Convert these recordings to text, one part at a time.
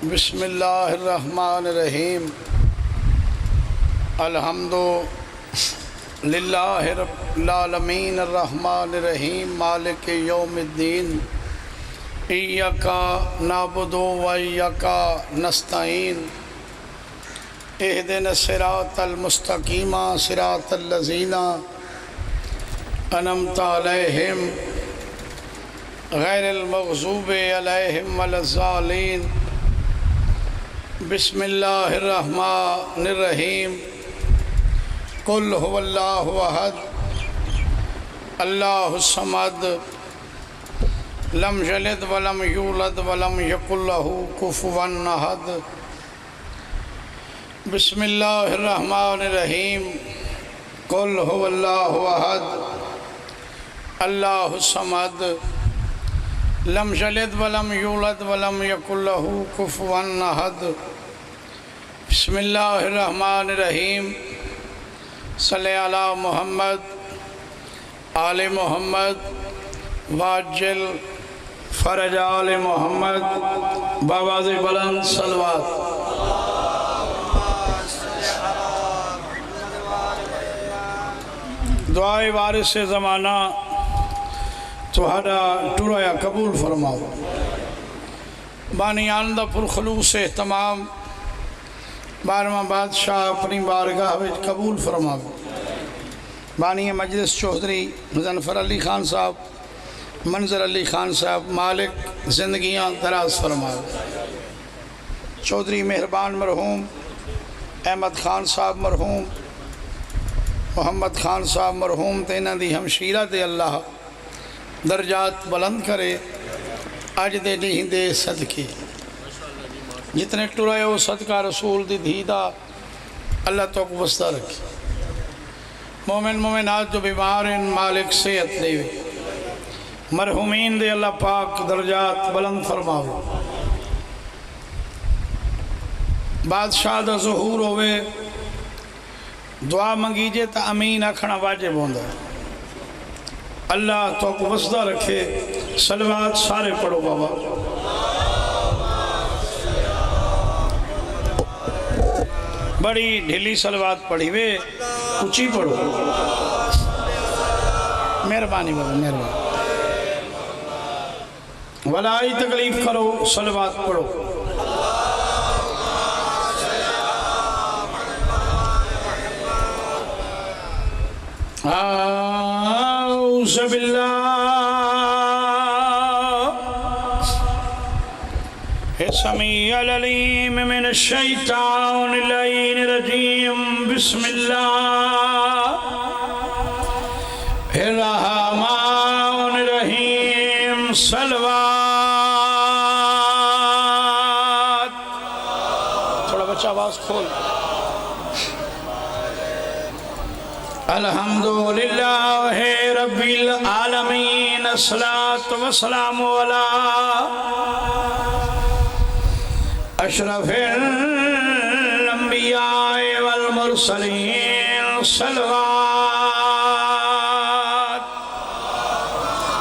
بسم اللہ الرحمن الرحیم الحمد للہ رب العالمین الرحمن الرحیم مالک یوم الدین ایاک نعبد و ایاک نستعین اہدنا الصراط المستقیم صراط الذین انعمت علیہم غیر المغضوب علیہم ولا الضالین بسم اللہ الرحمن الرحیم قل هو اللہ احد اللہ الصمد لم یلد ولم یولد ولم یکن له کفوا احد بسم اللہ الرحمن الرحیم قل هو اللہ احد اللہ الصمد لم یلد ولم یولد ولم یکن له کفوا احد بسم اللہ الرحمن الرحیم صلی علی محمد آل محمد واجل فرج آل محمد بآواز بلند صلوات دعائے وارث زمانہ تہاڈا ٹرایا قبول فرماؤ بانی آنندہ پر خلوص اہتمام بارہواں بادشاہ اپنی بارگاہ وچ قبول فرماؤ بانی مجلس چوہدری مظفر علی خان صاحب منظر علی خان صاحب مالک زندگیاں دراز فرماؤ چوہدری مہربان مرحوم احمد خان صاحب مرحوم محمد خان صاحب مرحوم تینہ دی ہمشیرہ دے اللہ درجات بلند کرے اج دے نہیں دے صدقے جتنے ٹرائے ہو صدقہ رسول دی دھیدہ اللہ تو کو وسطہ رکھے مومن مومنات جو بیمار ہیں مالک صحت دے مرحومین دے اللہ پاک درجات بلند فرماؤ بادشاہ دا ظہور ہوئے دعا منگیجے تا امین اکھنا واجب ہوندہ اللہ تو کو وسطہ رکھے صلوات سارے پڑھو بابا بڑی ڈھیلی صلوات پڑھی وے اچھی پڑھو مہربانی بابا مہربانی ولائی تکلیف کرو صلوات پڑھو اعوذ باللہ السمیع العلیم من الشیطان اللعین الرجیم بسم اللہ الرحمن الرحیم صلوات تھوڑا بچہ آواز کھول الحمدللہ رب العالمین الصلاة والسلام علی اشرف الانبیاء والمرسلین صلوات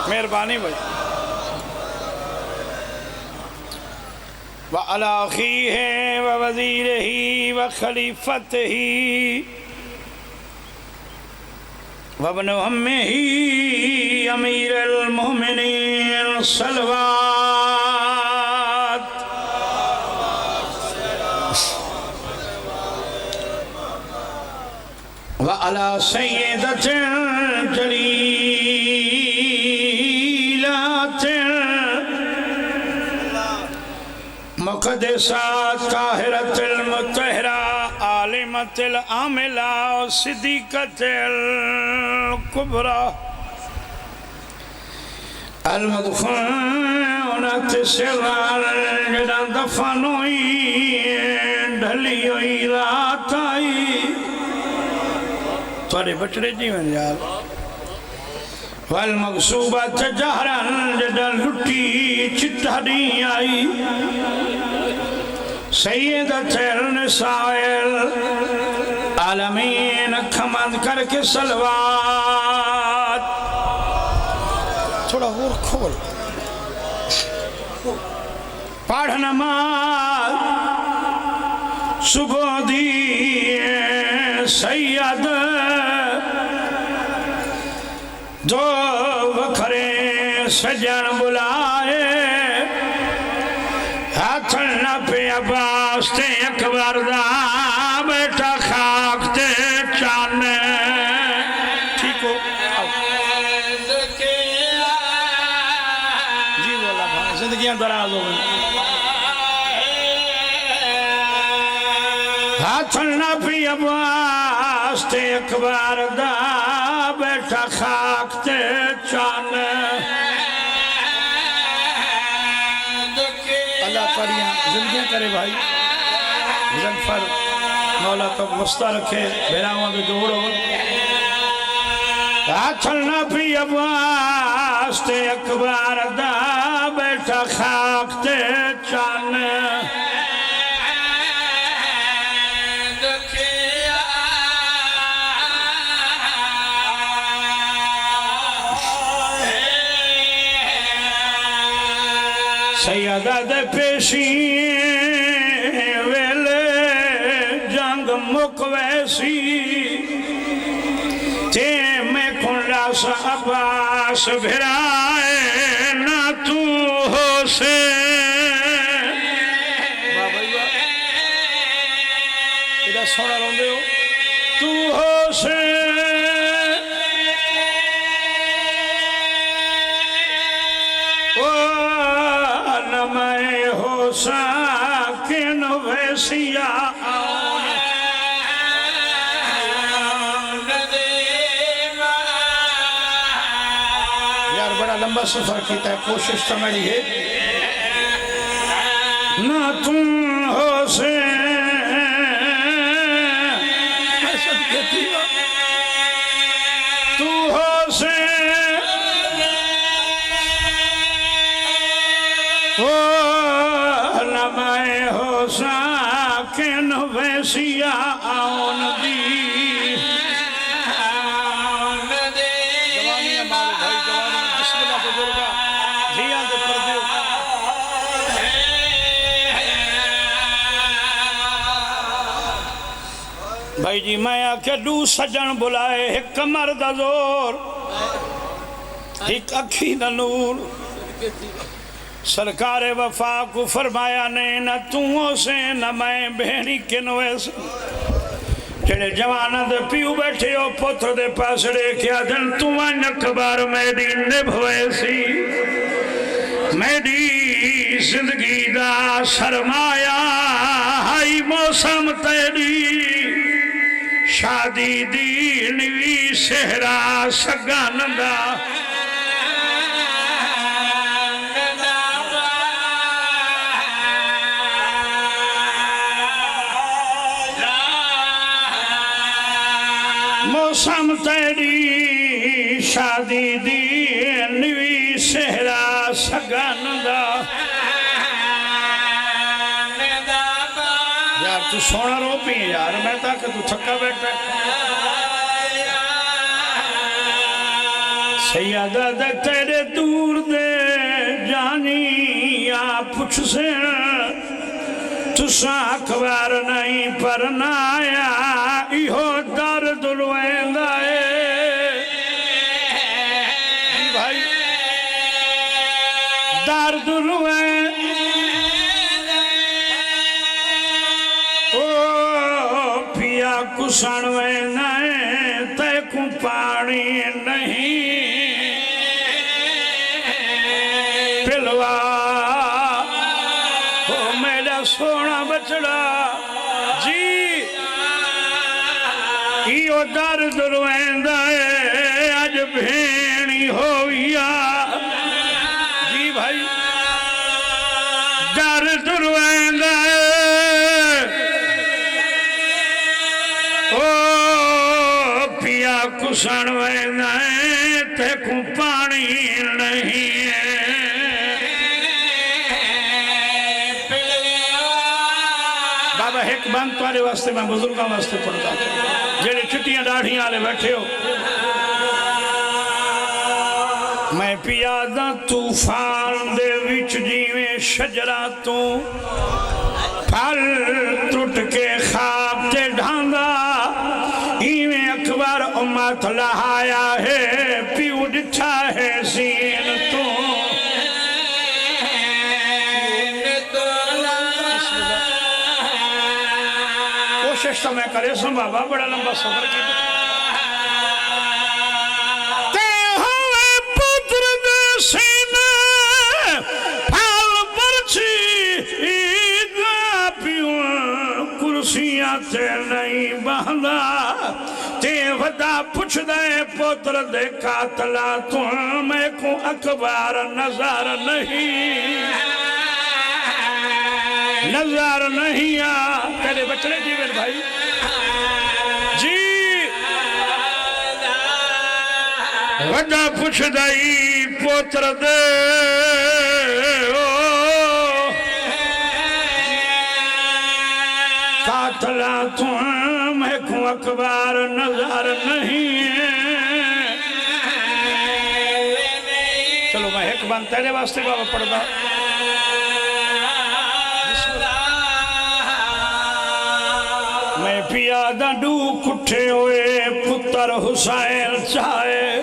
مہربانی بھائی وعلی اخیہ ووزیرہ وخلیفتہ وابن امہ امیر المؤمنین صلوات وعلى سيدة جليلات مقدسات طاهرة المطهرة عالمة العاملة صديقة الكبرى المدفونة سرا جدا دفنوي ڈھلیوئی رات آئی تھوڑے بچڑے جیون یار والمغصوبات جہران جدا لٹی چٹھڑی آئی سیدت النساء العالمین کھمند کر کے صلوات تھوڑا اور کھول پڑھ نماز صبح دی سید جو وکھرے سجن بلائے ہاتھ نہ پہ عباس تے اکبر دا بیٹا خاک تے چانے ٹھیک ہو جی بولا بھائی زندگیاں دراز ہو گئی ہاتھ نہ پہ عباس تے اکبر دا بیٹا خاک تے چانے اللہ کریاں زندگیاں کرے بھائی مظفر مولا تو مستہ رکھے بھیراؤں تو جوڑو آچھلنا پی عباس تے اکبر دا بیٹا خاک تے چانے سیدہ دے پیشی ویلے جنگ مکویسی تے میں کنڈا سا عباس بھرائے نہ تو ہو سے ادھا سوڑا رون دے ہو تو ہو سے میں ہو ساکن ویسیا یار بڑا لمبا سفر کیتا ہے کوشش تو میری ہے نہ تم ہو سے تو ہو سے میں ہو ساکن ویسیا آن دی جوانی ہمارے بھائی جوانی بسم اللہ بزرگا دھیان دے پر دیو بھائی جی میں آکے دو سجن بلائے ایک کمر دا زور ایک اکھی دا نور سرکار وفا کو فرمایا نے نہ توں سے نہ میں بہنی کنوے سے جنہیں جوانہ دے پیو بیٹھے ہو پتر دے پاسڑے کیا دن تمہیں نکبار میری نبھوے سی میری زندگی دا سرمایا ہائی موسم تیری شادی دی نوی سہرا سگانندہ موسم تیری شادی دی نوی سہرا سگانندہ یار تو سونا رو پی یار میں تا کہ تو تھکا بیٹھا سیدہ دے تیرے دور دے جانی یا پچھ سے تسا اخبار نہیں پرنایا ایہو درد لویندائے بھائی درد لویندائے او پیا کسن ویندائے تے کو پانی نہیں پلوا سونا بچڑا جی ایو درد رویندہ ہے آج بھینی ہویا جی بھائی درد رویندہ ہے او پیا کسن ویندہ ہے تے کو پانی نہیں ہے بابا ایک بند تمہارے واسطے میں بزرگاں واسطے پڑھتا ہوں جیڑے چھٹیاں ڈاڑھیاں آلے بیٹھے ہو میں پیادہ طوفان دے وچ جیویں شجرہ تو پھل ٹوٹ کے خواب تے ڈھاندا ایویں اکبر امت لہایا ہے پیو ڈٹھا ہے زین تو کوشش تو میں کرے سن بابا بڑا لمبا سفر کی تے نہیں بہندا تے ودا پوچھ دے پوتر دے قاتلا تمہیں کو اکبر نظر نہیں تیرے بچڑے جی میرے بھائی جی ودا پوچھ دے پوتر دے قاتلا تمہیں کو اکبر نظر نہیں چلو میں ایک بان تیرے واسطے بابا پڑھ دا میں پیادہ ڈو کٹھے ہوئے پتر حسین چاہے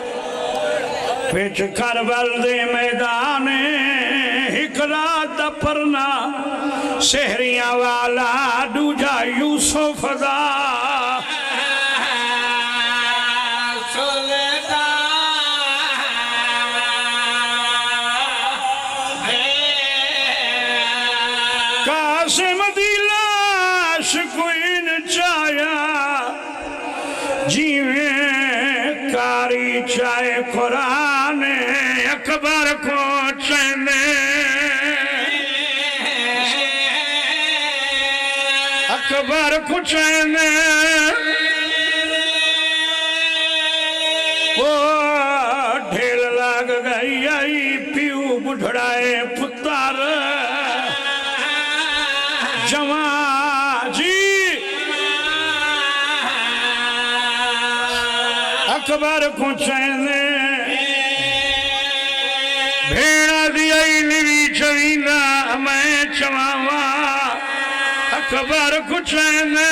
پیچ کربل دے میدان حکرات پرنا شہریاں والا دوجا یوسف دا قاسم دی لاش کوئی نہ چایا جیویں کاری چاہے قرآن اکبر کو چینے اکبر کو چینے وہ ڈھیل لگ گئی آئی پیو بڑھڑائے پتر جوان جی اکبر کو چینے بھیڑا دیائی نوی چوینا میں چواوا اکبر کو چینے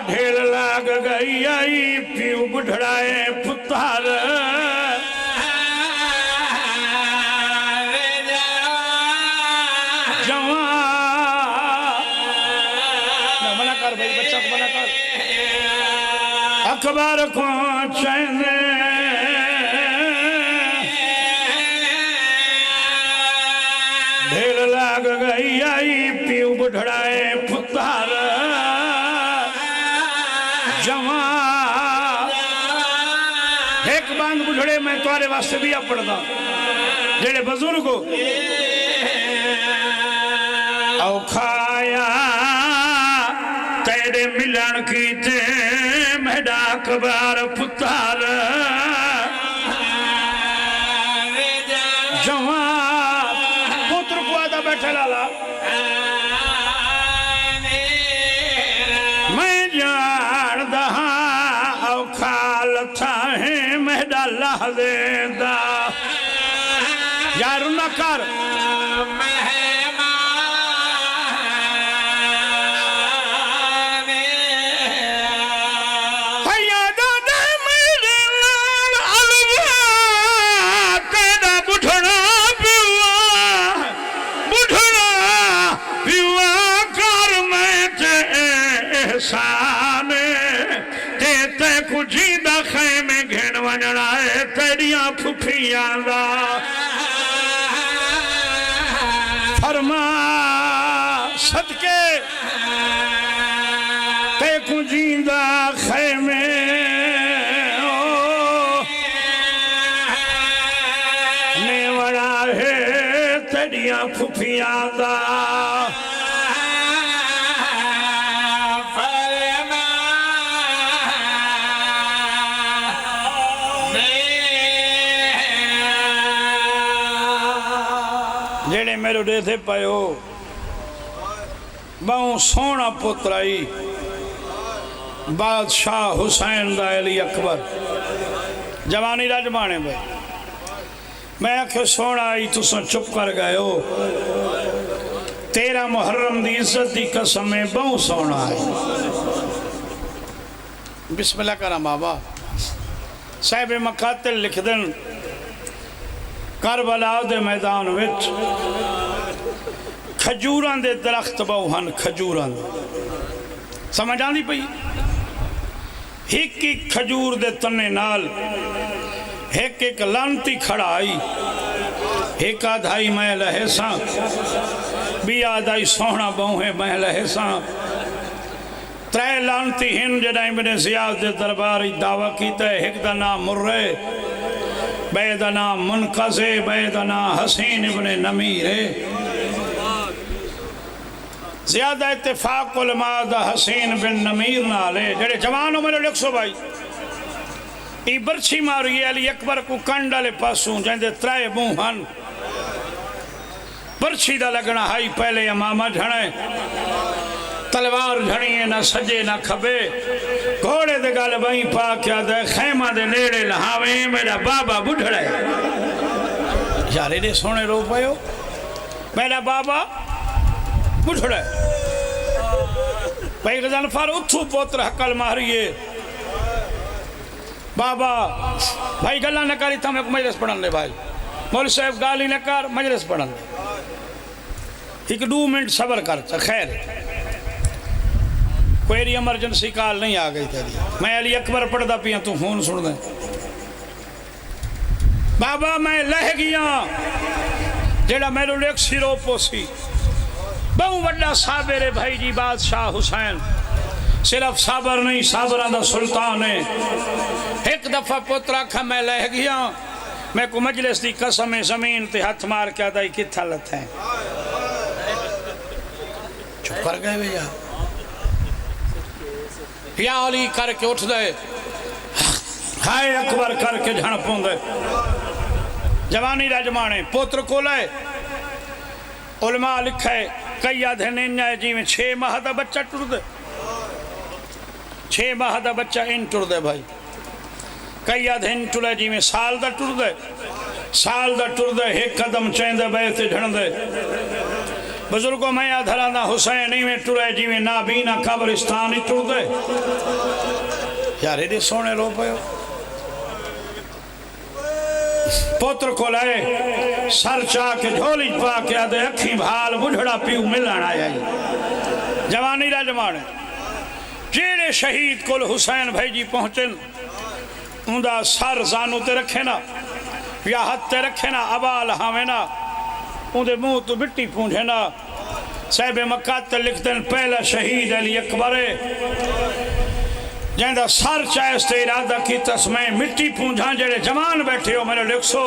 ڈھیل لگ گئی آئی پیو بڑھڑائے پتر اکبر کو چینے ڈھیل لگ گئی آئی پیو بڑھڑائے پتر جوان ایک بانگ بڑھڑے میں توارے واسطے بھی آپ پڑھتا جیڑے بزرگو او کھایا تیرے ملن کی تے میڈا اکبر پتر جوان پتر کو آدھا بیٹھے لالا میں جان دہاں او کھال تھا ہے میڈا لحظے دا یارو نہ کر تے کو جیدہ خیمے گھن ونڑا ہے تیریاں پھپھیاں دا فرما صدقے تے کو جیدہ خیمے میں وڑا ہے تیریاں پھپھیاں دا جیڑے میرے دے تھے پائیو باؤں سونا پترائی بادشاہ حسین دا علی اکبر جوانی رجمانے بھائی میں آکھے سونا آئی تُساں چپ کر گئے ہو 13 محرم دی عزت دی قسم میں بہوں سونا آئی بسم اللہ کرام بابا صاحب مقاتل لکھ دن کربلا دے میدان وچ کھجوران دے درخت بہن کھجوران دے سمجھ آندی پئی ایک ایک کھجور دے تنے نال ایک ایک لانتی کھڑا آئی ایک آدھائی میں لہے ساں بھی آدھائی سونا بہوں ہے میں لہے ساں 3 لانتی ہن جڑا ابن زیاد دے درباری دعویٰ کیتا ہے ایک دا نام مرے بے دا نام منقذے بے دا نام حسین ابن نمیر ہے زیادہ اتفاق علماء دا حسین بن نمیر نالے جڑے جوانوں میں لکھ سو بھائی ای برچھی ماری علی اکبر کو کنڈالے پاسوں جائیں 3 بوہن برچھی دا لگنا ہائی پہلے امامہ جھڑے تلوار جھڑیے نہ سجے نہ کھبے گھوڑے دے گال بھائی پاکیا دے خیمہ دے نیڑے لہاویں میرا بابا بڑھڑے یارے دے سونے رو پائے ہو میرا بابا بڑھڑے بھائی غزنفار اتھو پوتر حقل ماریے بابا بھائی گلہ نہ کری تھا میں کو مجلس پڑھن لے بھائی مول صاحب گالی نہ کر مجلس پڑھن لے 1-2 منٹ صبر کرتا خیر کوئی ایمرجنسی کال نہیں آ گئی تیری میں علی اکبر پڑھتا پیا تو فون سن دیں بابا میں لہ گیا جیڑا میرے لیک سیرو پوسی بہوں بڑا صابر بھائی جی بادشاہ حسین صرف صابر نہیں صابران دا سلطان ہے ایک دفعہ پترہ کھا میں لہ گیا میں کو مجلس دی قسم زمین تے ہاتھ مار کے آدھائی کتھا لت ہیں چھپ کر گئے بھیا یا علی کر کے اٹھ دے ہائے اکبر کر کے جھڑ پون دے جوانی رجمانے پوتر کو لائے علماء لکھائے کئی آدھے نینجائے جی میں 6 ماہ دا بچہ ٹر دے 6 ماہ دا بچہ ان ٹر دے بھائی کئی آدھے ان ٹرے جی میں سال دا ٹر دے ایک قدم چین دے بیتے جھڑ دے بزرگوں میں آدھرانا حسین نہیں میں ٹرے جی میں نابینہ قبرستانی ٹر دے یارے دے سونے رو پہ ہو پوتر کو لائے سر چاہ کے جھولی پا کے آدھے اکھی بھال بڑھڑا پیو ملان آیا جوانی رجمانے جیڑے شہید کل حسین بھائی جی پہنچن اندھا سر زانو تے رکھے نا یا ہاتھ تے رکھے نا عبال ہمیں نا اندھے منہ تو مٹی پونجھے نا صاحب مقاتل لکھتے ہیں پہلا شہید علی اکبر جہاں سر چاہستے ارادہ کی تسمیں مٹی پونجھاں جڑے جوان بیٹھے ہو میرے لکھ سو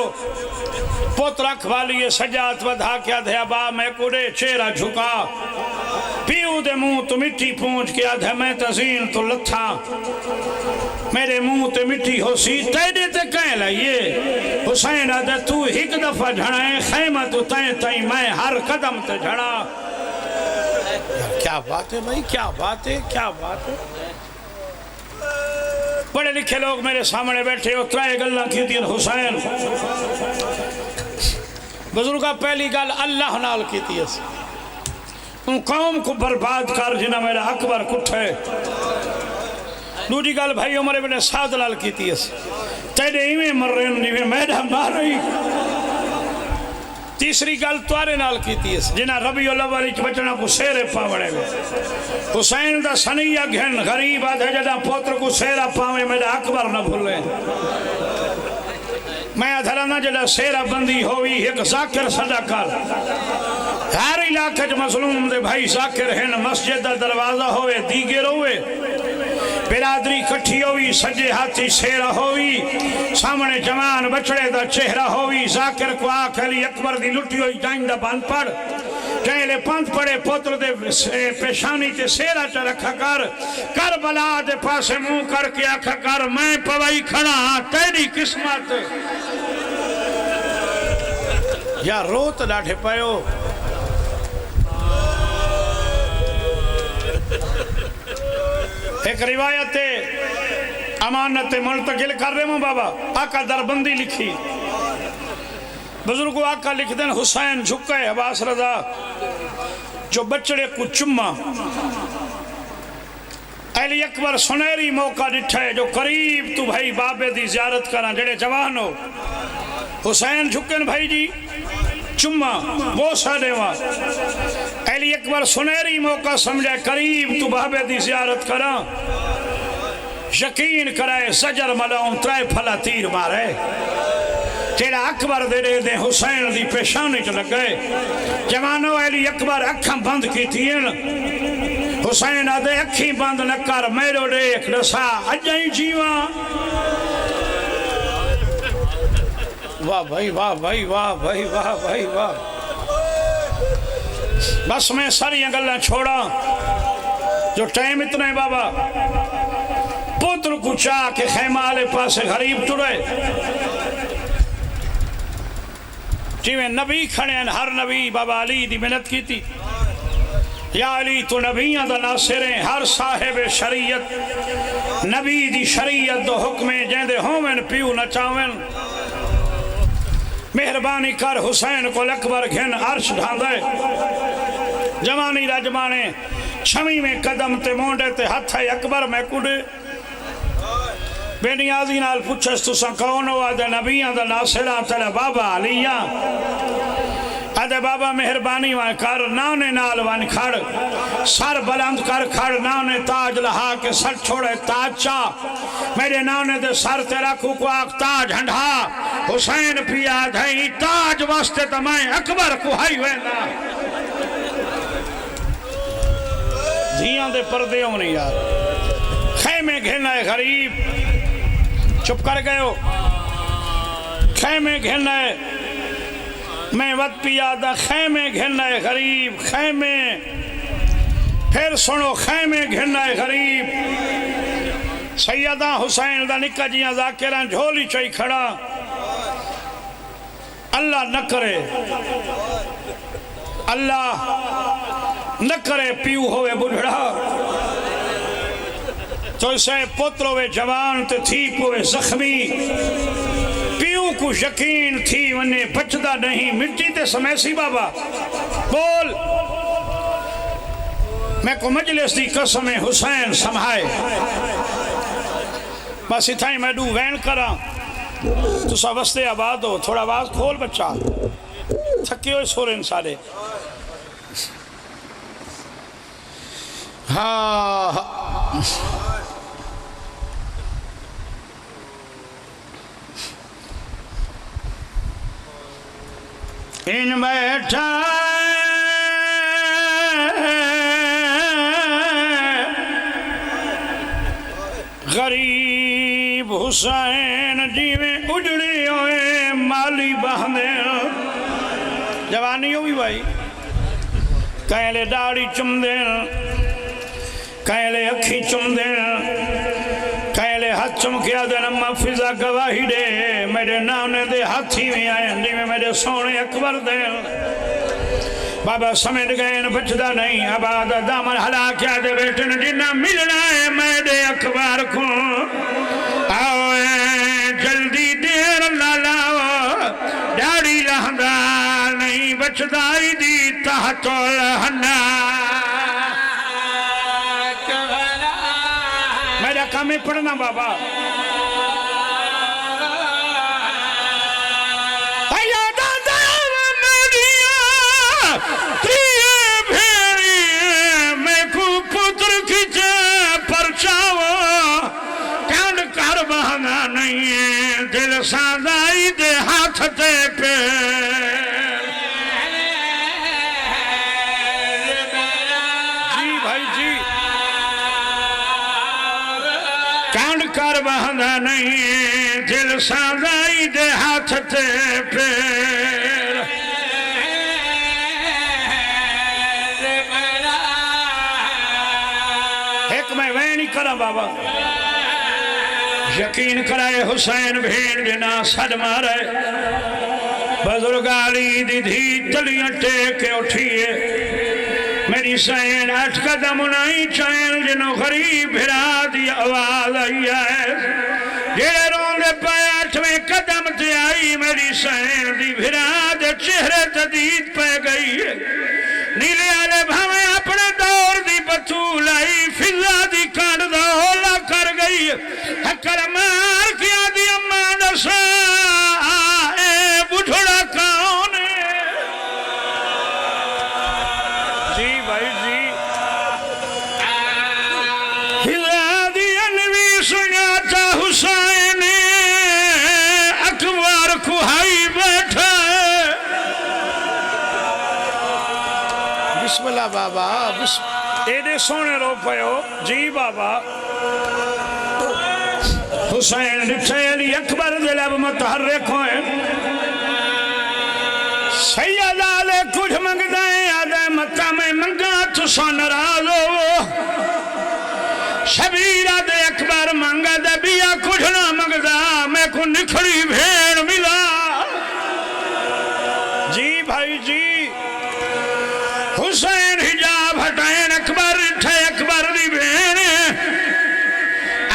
پوتر اکھوالی سجات ودھا کیا دھیا با میں کوڑے چہرہ جھکا پیو دے منہ تو مٹی پونج کیا دھیا میں تزین تو لتھا میرے منہ تے مٹی ہو سی تیڑے تے کہیں لائیے حسین آدھے تو ایک دفعہ جھڑائیں خیمہ تو تائیں میں ہر قدم تے جھڑا کیا بات ہے بھائی کیا بات ہے بڑے لکھے لوگ میرے سامنے بیٹھے ہو 3 گلہ کی تین حسین بزرگاں پہلی گل اللہ نال کی تھی ان قوم کو برباد کر جنہ میرا اکبر کٹھے دوجی گل بھائی عمر ابن سعد لال کی تھی تیرے ایمیں مر رہے ہیں جیویں میڈا مار رہی تیسری گل توارے نال کی تھی جنہ ربیع الاول بچنا کو سیرے پاوڑے میں حسین دا سنیہ گھن غریب آدھے جدہ پوتر کو سیرہ پاوے میرا اکبر نہ بھولے میں ادھرانا جدہ سیرہ بندی ہوئی ایک ذاکر صدا کر ہر علاقہ جو مظلوم دے بھائی ذاکر ہیں مسجد دا دروازہ ہوئے دیگر ہوئے برادری کٹھی ہوئی سجے ہاتھی سیرہ ہوئی سامنے جوان بچڑے دا چہرہ ہوئی ذاکر کو آکھ علی اکبر دی لٹی ہوئی جائندہ بند پڑ کہلے پانت پڑے پوتر دے پیشانی تے سیرہ چا رکھا کربلا دے پاسے منہ کر کے آکھا کر میں پوائی کھڑا ہاں تیری قسمت یا روت ڈاٹھے پائیو ایک روایت ہے امانت منتقل کر رہے ہوں بابا آقا دربندی لکھی بزرگو آقا لکھ دیں حسین جھکے عباس رضا جو بچڑے کو چمہ علی اکبر سنیری موقع ڈٹھے جو قریب تو بھائی بابے دی زیارت کرنا جڑے جوان ہو حسین جھکن بھائی جی چمہ بوسہ دیوا علی اکبر سنیری موقع سمجھے قریب تو بابے دی زیارت کرنا یقین کرائے سجر ملاؤں ترائے پھلا تیر مارے تیرا اکبر دے دے حسین دی پیشانی چ لگ گئے جوانو علی اکبر اکھاں بند کی تھین حسین آدھے اکھی بند نہ کر میرو دیکھ رسا اجائیں جیوان واہ بھائی واہ بھائی واہ بھائی واہ بھائی واہ بس میں ساری گلیں چھوڑا جو ٹائم اتنا ہے بابا پتر کو چاہ کے خیمہ آلے پاسے غریب ٹرے جیویں نبی کھڑے ہیں ہر نبی بابا علی دی منت کی تھی یا علی تو نبیاں دا ناصریں ہر صاحب شریعت نبی دی شریعت دو حکمیں جیندے ہومن پیو نچاویں مہربانی کر حسین کو اکبر گھن عرش ڈھاندے جوانی رجمانے چھمی میں قدم تے مونڈے تے ہتھ اکبر میں کڑے بے نیازی نال پوچھس تو سا کون ہوا دے نبیاں دا ناصرہ تیرے بابا علیہ ادھے بابا مہربانی وائن کر نانے نال وائن کھڑ سر بلند کر کھڑ نانے تاج لہا کے سر چھوڑے تاج چاہ میرے نانے دے سر تیرا کو آگ تاج ہنڈھا حسین پیا دھائی تاج واسطے تمہیں اکبر کو ہائی وینا دھیاں دے پردے ہونی یار خیمے گھننا ہے غریب چپ کر گئے ہو خیمے گھننا ہے میں وقت پیادہ خیمے گھننا ہے غریب خیمے پھر سنو خیمے گھننا ہے غریب سیدہ حسین دا نکا جیاں ذاکران جھولی چاہی کھڑا اللہ نہ کرے اللہ نہ کرے پیو ہوئے بڑھڑا تو اسے پتر ہوئے جوان تے تھی ہوئے زخمی پیو کو یقین تھی انہیں بچدہ نہیں مٹی تے سمیسی بابا بول میں کو مجلس دی قسم حسین سمھائے بس اتھائی میں دو وین کرا تو سا وستے آباد ہو تھوڑا آواز کھول بچہ تھکی ہوئے سورن سارے ہاں ان بیٹھا غریب حسین جیویں اجڑی ہوئے مالی بہنے جوانی ہوئی بھائی کہیں لے داڑی چم دین کہیں لے اکھی چم دین کہیں لے ہاتھ چمکیا دین اما فضا گواہی دے میرے نانے دے ہاتھی میں آئیں جیویں میرے سونے اکبر دین بابا سمجھ گئے ان بچدہ نہیں اباد دامن ہلا کیا دے بیٹن جنہ ملنا ہے میرے اکبر کو آوے جلدی دیر لالاو ڈاڑی لہندا نہیں بچدائی دی تحت لہنا میرا کام ہے پڑھنا بابا دل سادائی دے ہاتھ تے پیر جی بھائی جی کانڈ کر بہنہ نہیں دل سادائی دے ہاتھ تے پیر ایک میں وینی کرا بابا یقین کرائے حسین بھین جنا سد مارے بزرگ علی دی دھی تلیاں ٹیکے اٹھیے میری سین 8 قدم نہیں چین جنو غریب بھرا دی آواز آئی ہے جیڑے روندے پہ 8ویں قدم تے آئی میری سین دی بھرا دے چہرے تدید پہ گئی نیلے آلے بھاویں اپنے دور دی بطول آئی فضا دی کانڈ دا ہولا کر گئی حکر مار کیا دی امان دسا اے بجھڑا کون ہے جی بھائی جی فضا دی انوی سناتا حسین اکبر کھائی بیٹھا بسم اللہ بابا ایڈے سونے رو پہو جی بابا حسین ڈٹھے علی اکبر دلب متحرک ہوئے سید آلے کچھ منگ دائیں آدھے مکہ میں منگا تو سو نراز ہو شبیر آدھے اکبر منگا دے بیا کچھ نہ منگ دا میں کو نکھڑی بھیڑ ملا جی بھائی جی حسین حجاب ہٹائیں اکبر اٹھے اکبر دی بھین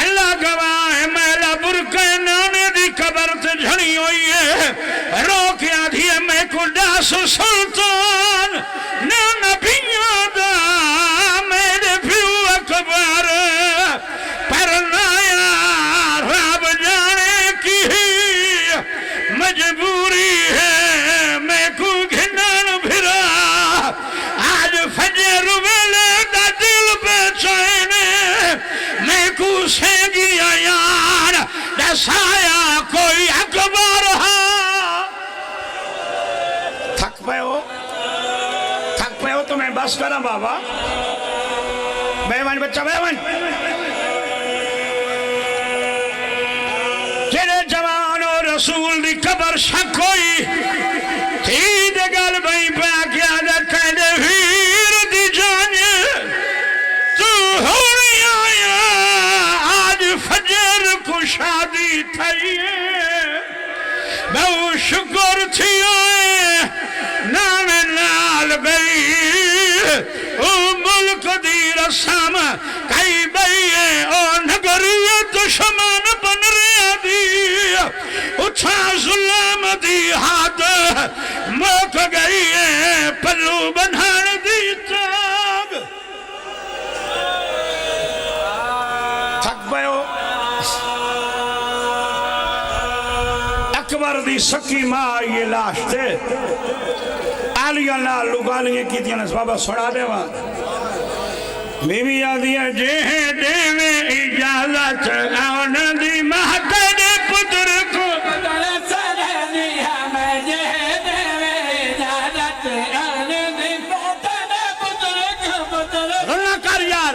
اللہ گواہ میلا برکے نانے دی قبر تے جھڑی ہوئی ہے روکیا دھیے میں کو ڈاس سلطان نانا بھیاں دا میرے بھیو اکبر پر نایا رب جانے کی مجبوری ہے میں کو گھنان بھرا آج فجر ویلے دا دل پہ چینے میں کو سینگی آیان دسایا کوئی اکبر ہاں تھک پہ ہو تو میں بس کرا بابا بیوان بچہ بیوان تیرے جوان و رسول دی قبر شک ہوئی تھی دے گل بھئی پہ آکے آدھا کہنے ویر دی جانے تو ہو رہی آیا آج فجر کو شادی تھئی بہو شکر تھی آئے نام نال گئی او ملک دی رسام کئی بھئیے او نگریت شمان بن رہا دی اچھا ظلم دی ہاتھ موک گئی ہے پلو بنھان دی تاگ تھک بیو اکبر دی سکی ماں یہ لاش تھے آلیاں لال لگالیاں کی دیاں اس بابا سڑا دے وہاں بی بی آدھیا جہے دے میں اجازت آن دی مہتے دے پتر کو غلہ کر یار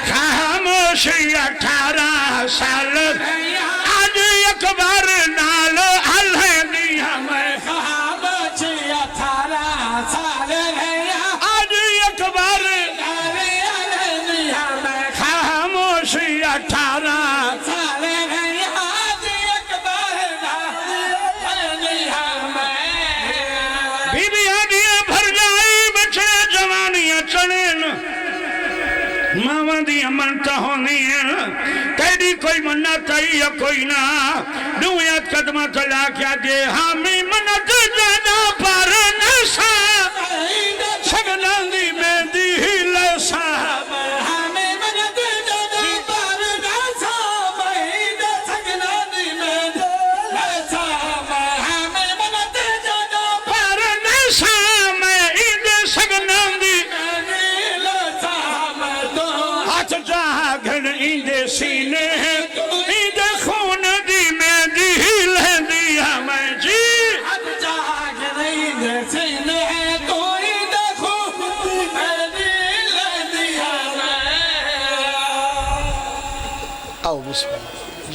خاموشی 18 سال آج اکبر نال الہنی ہمیں خاموشی 18 سال آج اکبر نال الہنی ہمیں خاموشی 18 سال آج اکبر نال الہنی ہمیں بی بی آدھیاں بھر جائی بچے جوانیاں چڑھن ماما دی امنتا ہونی ہے تیری کوئی منت آئی یا کوئی نہ نویت قدمہ چلا کیا دے ہمیں منت جانا پر نسا شگنان دی میں دی ہی لیسا ہمیں منت جانا پر نسا شگنان دی میں دی لیسا ہمیں منت جانا پر نسا